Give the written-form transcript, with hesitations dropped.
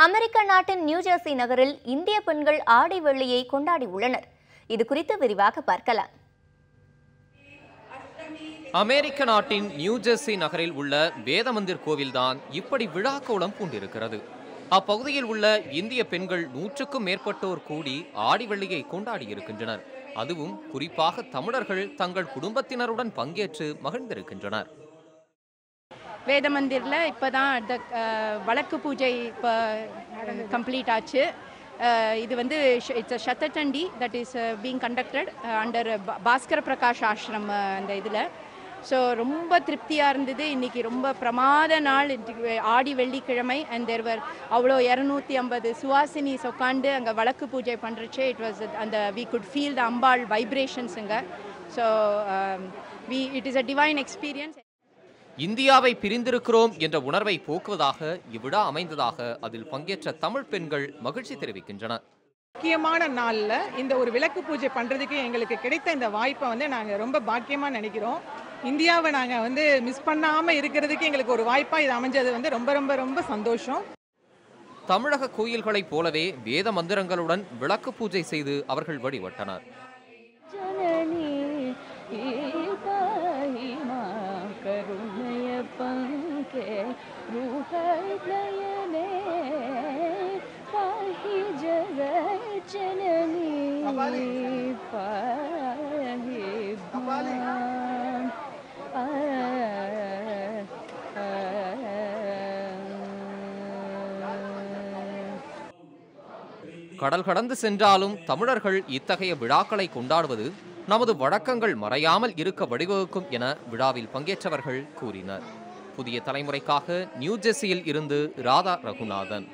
அமெரிக்க நாட்டின் நியூஜெர்சி நகரில் இந்திய பெண்கள் ஆடி வெள்ளியை கொண்டாடி உள்ளனர். இது குறித்து விரிவாக பார்க்கலாம். அமெரிக்க நாட்டின் நியூஜெர்சி நகரில் உள்ள வேதமந்திர் கோவில்தான் இப்படி விழா கோலம் பூண்டிருக்கிறது. அப்பகுதியில் உள்ள இந்திய பெண்கள் 100க்கும் மேற்பட்டோர் கூடி ஆடி வெள்ளியை கொண்டாடி இருக்கின்றனர். அதுவும் குறிப்பாக தமிழர்கள் தங்கள் குடும்பத்தினருடன் பங்கேற்று மகிழ்ந்திருக்கின்றனர். வேதமந்திரில் இப்போ தான் வழக்கு பூஜை இப்போ கம்ப்ளீட் ஆச்சு. இது வந்து it's a Satachandi that is being conducted under Bhaskara Prakash Ashram அந்த இதில். ஸோ ரொம்ப திருப்தியாக இருந்தது. இன்றைக்கி ரொம்ப பிரமாத நாள், ஆடி வெள்ளிக்கிழமை. அண்ட் தேர்வர் அவ்வளோ 250 சுவாசினிஸ் உட்காந்து அங்கே வழக்கு பூஜை பண்ணுறச்சே இட் வாஸ் அந்த we could feel the Ambal வைப்ரேஷன்ஸுங்க. So it is a divine experience. இந்தியாவை பிரிந்திருக்கிறோம் என்ற உணர்வை போக்குவதாக இவ்விழா அமைந்ததாக அதில் பங்கேற்ற தமிழ் பெண்கள் மகிழ்ச்சி தெரிவிக்கின்றனர். முக்கியமான நாளில் இந்த ஒரு விளக்கு பூஜை பண்ணுறதுக்கு எங்களுக்கு கிடைத்த இந்த வாய்ப்பை வந்து நாங்கள் ரொம்ப பாக்கியமாக நினைக்கிறோம். இந்தியாவை நாங்கள் மிஸ் பண்ணாமல் இருக்கிறதுக்கு எங்களுக்கு ஒரு வாய்ப்பாக இது அமைஞ்சது ரொம்ப ரொம்ப ரொம்ப சந்தோஷம். தமிழக கோயில்களைப் போலவே வேத மந்திரங்களுடன் விளக்கு பூஜை செய்து அவர்கள் வழிபட்டனர். கடல் கடந்து சென்றாலும் தமிழர்கள் இத்தகைய விழாக்களை கொண்டாடுவது நமது வழக்கங்கள் மறையாமல் இருக்க வழிவகுக்கும் என விழாவில் பங்கேற்றவர்கள் கூறினர். புதிய தலைமுறைக்காக நியூஜெர்சியில் இருந்து ராதா ரகுநாதன்.